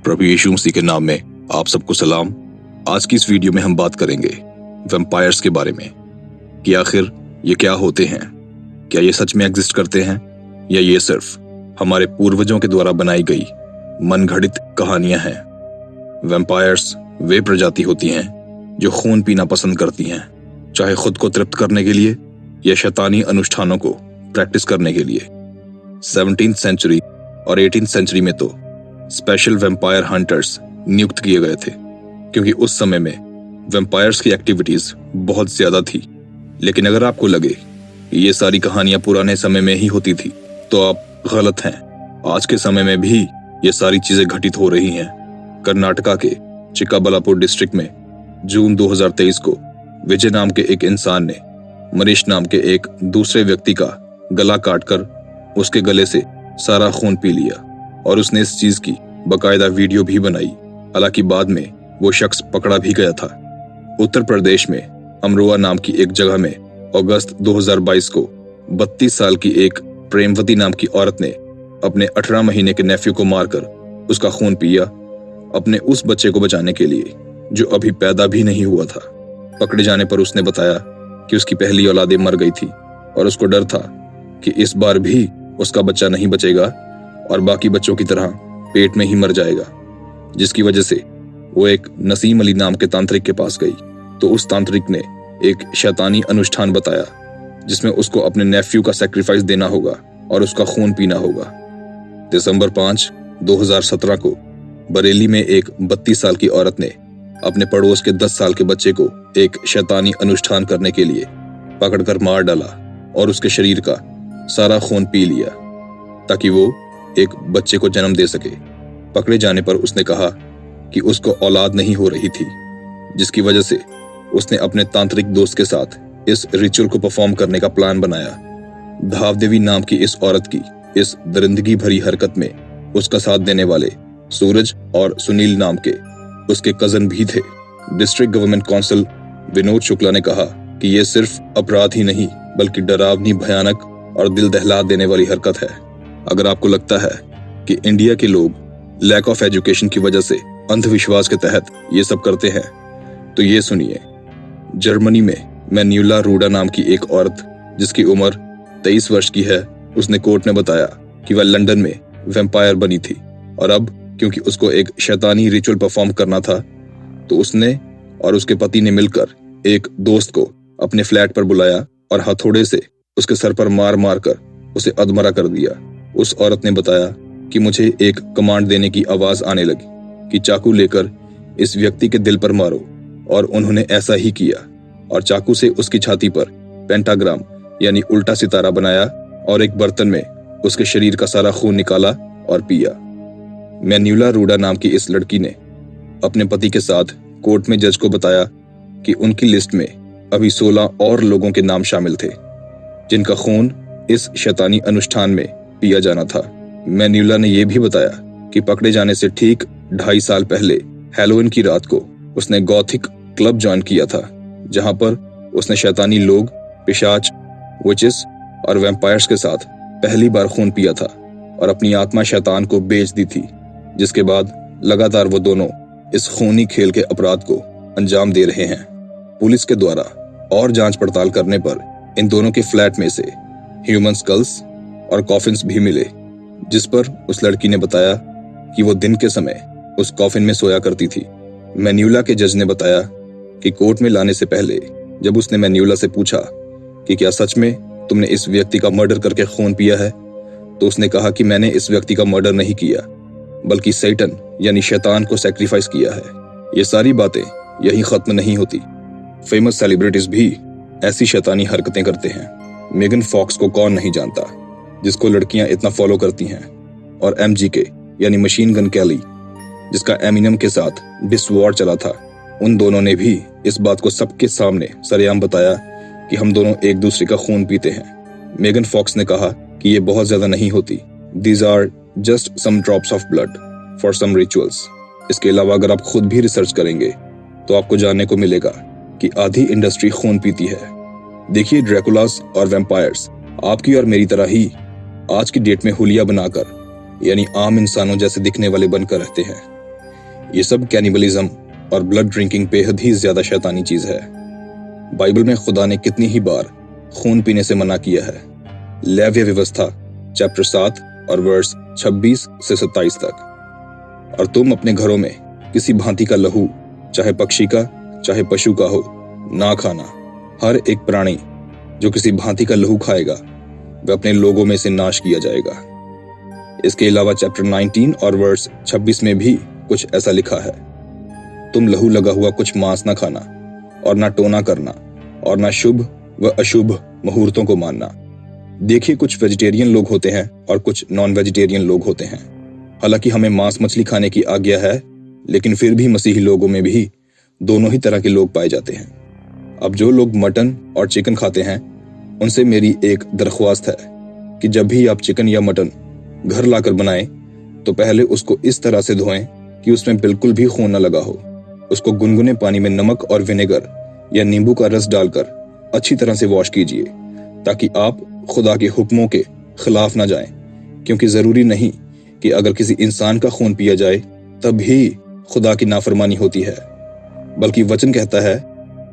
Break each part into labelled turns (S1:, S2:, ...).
S1: प्रभु यीशु मसीह के नाम में आप सबको सलाम। आज की इस वीडियो में हम बात करेंगे वैम्पायर्स के बारे में कि आखिर ये क्या होते हैं, क्या ये सच में एग्जिस्ट करते हैं या ये सिर्फ हमारे पूर्वजों के द्वारा बनाई गई मनगढ़ंत कहानियां हैं। वैम्पायर्स वे प्रजाति होती हैं जो खून पीना पसंद करती हैं, चाहे खुद को तृप्त करने के लिए या शैतानी अनुष्ठानों को प्रैक्टिस करने के लिए। 17th सेंचुरी और 18th सेंचुरी में तो स्पेशल वैम्पायर हंटर्स नियुक्त किए गए थे, क्योंकि उस समय में वैम्पायर्स की एक्टिविटीज बहुत ज्यादा थी। लेकिन अगर आपको लगे कि ये सारी कहानियां पुराने समय में ही होती थी तो आप गलत हैं। आज के समय में भी ये सारी चीजें घटित हो रही हैं। कर्नाटका के चिक्काबल्लापुर डिस्ट्रिक्ट में जून 2023 को विजय नाम के एक इंसान ने मनीष नाम के एक दूसरे व्यक्ति का गला काटकर उसके गले से सारा खून पी लिया और उसने इस चीज की बकायदा वीडियो भी बनाई। हालांकि बाद में वो शख्स पकड़ा भी गया था। उत्तर प्रदेश में अमरोहा नाम की एक जगह में अगस्त 2022 को 32 साल की एक प्रेमवती नाम की औरत ने अपने 18 महीने के नेफ्यू को मारकर उसका खून पिया, अपने उस बच्चे को बचाने के लिए जो अभी पैदा भी नहीं हुआ था। पकड़े जाने पर उसने बताया कि उसकी पहली औलादे मर गई थी और उसको डर था कि इस बार भी उसका बच्चा नहीं बचेगा और बाकी बच्चों की तरह पेट में ही मर जाएगा, जिसकी वजह से वो एक नसीम अली नाम के तांत्रिक के पास गई। तो उस तांत्रिक ने एक शैतानी अनुष्ठान बताया जिसमें उसको अपने नेफ्यू का सैक्रिफाइस देना होगा और उसका खून पीना होगा। दिसंबर 5, 2017 को बरेली में एक 32 साल की औरत ने अपने पड़ोस के 10 साल के बच्चे को एक शैतानी अनुष्ठान करने के लिए पकड़कर मार डाला और उसके शरीर का सारा खून पी लिया ताकि वो एक बच्चे को जन्म दे सके। पकड़े जाने पर उसने कहा कि उसको औलाद नहीं हो रही थी, जिसकी वजह से उसने अपने तांत्रिक दोस्त के साथ इस रिचुअल को परफॉर्म करने का प्लान बनाया। धावदेवी नाम की इस औरत की इस दरिंदगी भरी हरकत में उसका साथ देने वाले सूरज और सुनील नाम के उसके कजन भी थे। District government council Vinod Shukla ने कहा कि यह सिर्फ अपराध ही नहीं बल्कि डरावनी, भयानक और दिल दहला देने वाली हरकत है। अगर आपको लगता है कि इंडिया के लोग लैक ऑफ एजुकेशन की वजह से अंधविश्वास के तहत ये सब करते हैं तो ये सुनिए। जर्मनी में मैन्यूला रूडा नाम की एक औरत जिसकी उम्र 23 वर्ष की है, उसने कोर्ट में बताया कि वह लंदन में वैम्पायर बनी थी और अब क्योंकि उसको एक शैतानी रिचुअल परफॉर्म करना था तो उसने और उसके पति ने मिलकर एक दोस्त को अपने फ्लैट पर बुलाया और हथौड़े से उसके सर पर मार मार कर उसे अधमरा कर दिया। उस औरत ने बताया कि मुझे एक कमांड देने की आवाज आने लगी कि चाकू लेकर इस व्यक्ति के दिल पर मारो, और उन्होंने ऐसा ही किया और चाकू से उसकी छाती पर पेंटाग्राम यानी उल्टा सितारा बनाया और एक बर्तन में उसके शरीर का सारा खून निकाला और पिया। मैन्यूला रूडा नाम की इस लड़की ने अपने पति के साथ कोर्ट में जज को बताया कि उनकी लिस्ट में अभी 16 और लोगों के नाम शामिल थे जिनका खून इस शैतानी अनुष्ठान में पिया जाना था। मैन्यूला ने यह भी बताया कि पकड़े जाने से ठीक 2.5 साल पहले हैलोवीन की रात को उसने गॉथिक क्लब ज्वाइन किया था, जहां पर उसने शैतानी लोग, पिशाच, विचेस और वैम्पायर्स के साथ पहली बार खून पिया था और अपनी आत्मा शैतान को बेच दी थी, जिसके बाद लगातार वो दोनों इस खूनी खेल के अपराध को अंजाम दे रहे हैं। पुलिस के द्वारा और जांच पड़ताल करने पर इन दोनों के फ्लैट में से ह्यूमन स्कल्स और कॉफिन्स भी मिले, जिस पर उस लड़की ने बताया कि वो दिन के समय उस कॉफिन में सोया करती थी। मैन्यूला के जज ने बताया कि कोर्ट में लाने से पहले जब उसने मैन्यूला से पूछा कि क्या सच में तुमने इस व्यक्ति का मर्डर करके खून पिया है, तो उसने कहा कि मैंने इस व्यक्ति का मर्डर नहीं किया बल्कि सैटन यानी शैतान को सैक्रिफाइस किया है। ये सारी बातें यही खत्म नहीं होती। फेमस सेलिब्रिटीज भी ऐसी शैतानी हरकतें करते हैं। मेगन फॉक्स को कौन नहीं जानता, जिसको लड़कियां इतना फॉलो करती हैं, और MGK यानी मशीन गन कैली, जिसका एमिनम के साथ डिस वॉर चला था। उन दोनों ने भी इस बात को सबके सामने सरेआम बताया कि हम दोनों एक दूसरे का खून पीते हैं। मेगन फॉक्स ने कहा कि ये बहुत ज्यादा नहीं होती, these are just some drops of blood for some rituals. इसके अलावा अगर आप खुद भी रिसर्च करेंगे तो आपको जानने को मिलेगा कि आधी इंडस्ट्री खून पीती है। देखिए, ड्रैकुलास और वैम्पायर्स आपकी और मेरी तरह ही आज की डेट में हुलिया बनाकर यानी आम इंसानों जैसे दिखने वाले बनकर रहते हैं। ये सब कैनिबलिज्म और ब्लड ड्रिंकिंग बेहद ही ज्यादा शैतानी चीज है। बाइबल में खुदा ने कितनी ही बार खून पीने से मना किया है। लेव्य व्यवस्था चैप्टर 7 और वर्स 26 से 27 तक। और तुम अपने घरों में किसी भांति का लहू, चाहे पक्षी का चाहे पशु का हो, ना खाना। हर एक प्राणी जो किसी भांति का लहू खाएगा वह अपने लोगों में से नाश किया जाएगा। इसके अलावा चैप्टर 19 और वर्स 26 में भी कुछ ऐसा लिखा है, तुम लहू लगा हुआ कुछ मांस ना खाना और ना टोना करना और ना शुभ व अशुभ मुहूर्तों को मानना। देखिए, कुछ वेजिटेरियन लोग होते हैं और कुछ नॉन वेजिटेरियन लोग होते हैं। हालांकि हमें मांस मछली खाने की आज्ञा है, लेकिन फिर भी मसीही लोगों में भी दोनों ही तरह के लोग पाए जाते हैं। अब जो लोग मटन और चिकन खाते हैं उनसे मेरी एक दरख्वास्त है कि जब भी आप चिकन या मटन घर लाकर बनाएं तो पहले उसको इस तरह से धोएं कि उसमें बिल्कुल भी खून न लगा हो। उसको गुनगुने पानी में नमक और विनेगर या नींबू का रस डालकर अच्छी तरह से वॉश कीजिए, ताकि आप खुदा के हुक्मों के खिलाफ ना जाएं। क्योंकि जरूरी नहीं कि अगर किसी इंसान का खून पिया जाए तब ही खुदा की नाफरमानी होती है, बल्कि वचन कहता है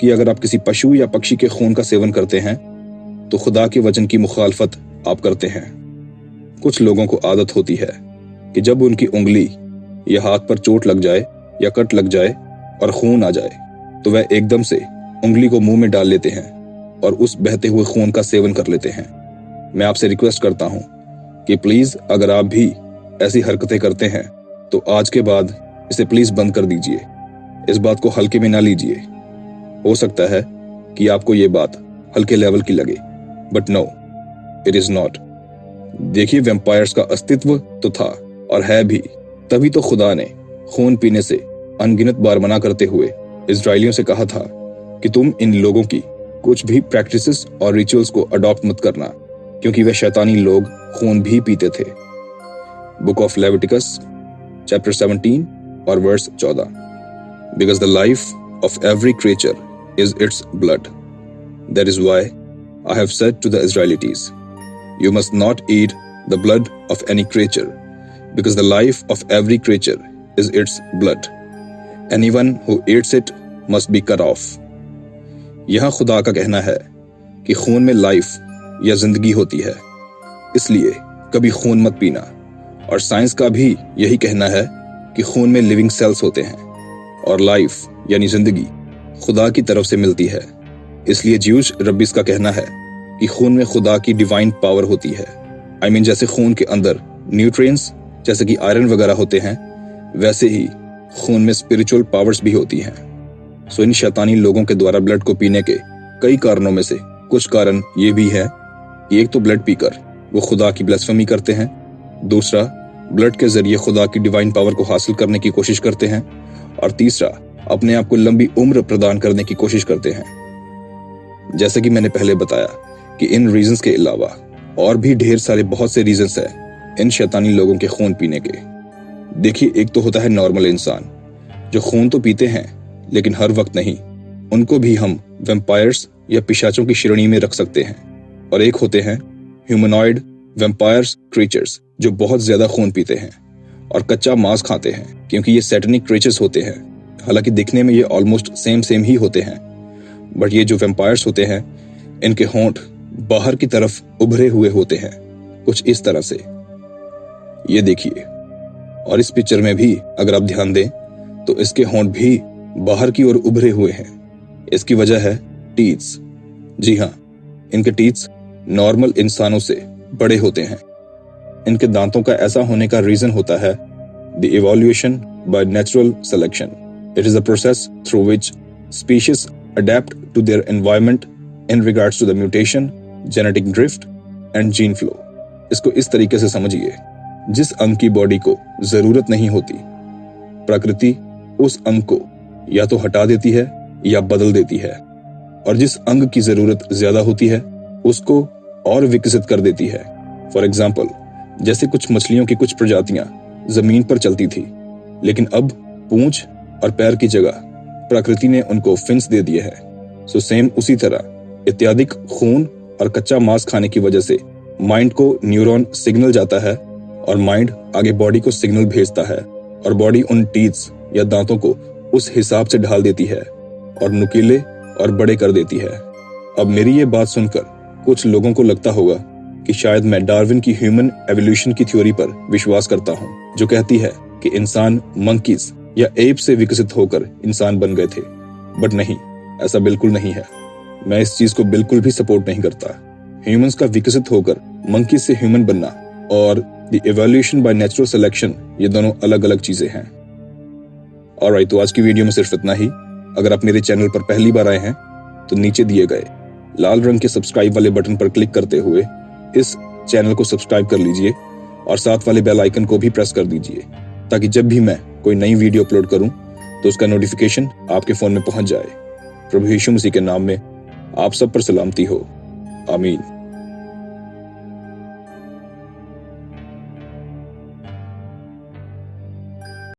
S1: कि अगर आप किसी पशु या पक्षी के खून का सेवन करते हैं तो खुदा के वचन की मुखालफत आप करते हैं। कुछ लोगों को आदत होती है कि जब उनकी उंगली या हाथ पर चोट लग जाए या कट लग जाए और खून आ जाए तो वह एकदम से उंगली को मुंह में डाल लेते हैं और उस बहते हुए खून का सेवन कर लेते हैं। मैं आपसे रिक्वेस्ट करता हूं कि प्लीज अगर आप भी ऐसी हरकतें करते हैं तो आज के बाद इसे प्लीज बंद कर दीजिए। इस बात को हल्के में ना लीजिए। हो सकता है कि आपको ये बात हल्के लेवल की लगे, but no, it is not. देखिए, वैम्पायर्स का अस्तित्व तो था और है भी, तभी तो खुदा ने खून पीने से अनगिनत बार मना करते हुए इजराइलियों से कहा था कि तुम इन लोगों की कुछ भी प्रैक्टिसेस और रिचुअल्स को अडॉप्ट मत करना, क्योंकि वे शैतानी लोग खून भी पीते थे। बुक ऑफ लेविटिकस चैप्टर 17 और verse 14। Because the life of every creature is its blood. That is why I have said to the Israelites, you must not eat the blood of any creature, because the life of every creature is its blood. Anyone who eats it must be cut off. यहाँ खुदा का कहना है कि खून में life या जिंदगी होती है, इसलिए कभी खून मत पीना। और साइंस का भी यही कहना है कि खून में लिविंग सेल्स होते हैं और लाइफ यानी जिंदगी खुदा की तरफ से मिलती है। इसलिए ज्यूश रब्बिस का कहना है कि खून में खुदा की डिवाइन पावर होती है। I mean, जैसे खून के अंदर न्यूट्रिएंट्स जैसे कि आयरन वगैरह होते हैं, वैसे ही खून में स्पिरिचुअल पावर्स भी होती हैं। सो इन शैतानी लोगों के द्वारा ब्लड को पीने के कई कारणों में से कुछ कारण ये भी है कि एक तो ब्लड पीकर वो खुदा की ब्लेस्फेमी करते हैं, दूसरा ब्लड के जरिए खुदा की डिवाइन पावर को हासिल करने की कोशिश करते हैं, और तीसरा अपने आप को लंबी उम्र प्रदान करने की कोशिश करते हैं। जैसे कि मैंने पहले बताया कि इन रीजंस के अलावा और भी ढेर सारे बहुत से रीजंस हैं इन शैतानी लोगों के खून पीने के। देखिए, एक तो होता है नॉर्मल इंसान जो खून तो पीते हैं लेकिन हर वक्त नहीं, उनको भी हम वैम्पायर्स या पिशाचों की श्रेणी में रख सकते हैं। और एक होते हैं ह्यूमनॉइड वैम्पायर्स क्रीचर्स जो बहुत ज्यादा खून पीते हैं और कच्चा मांस खाते हैं, क्योंकि ये सैटेनिक क्रीचर्स होते हैं। हालांकि दिखने में ये ऑलमोस्ट सेम ही होते हैं, बट ये जो वैम्पायर्स होते हैं इनके होंठ बाहर की तरफ उभरे हुए होते हैं, कुछ इस तरह से। ये देखिए, और इस पिक्चर में भी अगर आप ध्यान दें तो इसके होंठ भी बाहर की ओर उभरे हुए हैं। इसकी वजह है टीथ्स। जी हाँ, इनके टीथ्स नॉर्मल इंसानों से बड़े होते हैं। इनके दांतों का ऐसा होने का रीजन होता है the evolution by natural selection. It is a process through which species adapt to their environment in regards to the mutation, genetic drift and gene flow. इसको इस तरीके से समझिए, जिस अंग की बॉडी को जरूरत नहीं होती, प्रकृति उस अंग को या तो हटा देती है या बदल देती है, और जिस अंग की जरूरत ज्यादा होती है उसको और विकसित कर देती है। फॉर एग्जाम्पल, जैसे कुछ मछलियों की कुछ प्रजातियां जमीन पर चलती थी, लेकिन अब पूंछ और पैर की जगह प्रकृति ने उनको फिन्स दे दिए हैं। सो सेम उसी तरह इत्यादिक खून और कच्चा मांस खाने की वजह से माइंड को न्यूरॉन सिग्नल जाता है और माइंड आगे बॉडी को सिग्नल भेजता है, और बॉडी उन टीथ्स या दांतों को उस हिसाब से ढाल देती है और नुकीले और बड़े कर देती है। अब मेरी ये बात सुनकर कुछ लोगों को लगता होगा कि शायद मैं डार्विन की ह्यूमन एवोल्यूशन की थ्योरी पर विश्वास करता हूँ, जो कहती है कि इंसान मंकीज या एप से विकसित होकर इंसान बन गए थे। बट नहीं, ऐसा बिल्कुल नहीं है। मैं इस चीज को बिल्कुल भी सपोर्ट नहीं करता। ह्यूमंस का विकसित होकर मंकीज से ह्यूमन बनना और the evolution by natural selection, ये दोनों अलग अलग चीजें हैं। ऑलराइट, तो आज की वीडियो में सिर्फ इतना ही। अगर आप मेरे चैनल पर पहली बार आए हैं तो नीचे दिए गए लाल रंग के सब्सक्राइब वाले बटन पर क्लिक करते हुए इस चैनल को सब्सक्राइब कर लीजिए और साथ वाले बेल आइकन को भी प्रेस कर दीजिए, ताकि जब भी मैं कोई नई वीडियो अपलोड करूं तो उसका नोटिफिकेशन आपके फोन में पहुंच जाए। प्रभु यीशु मसीह के नाम में आप सब पर सलामती हो। आमीन।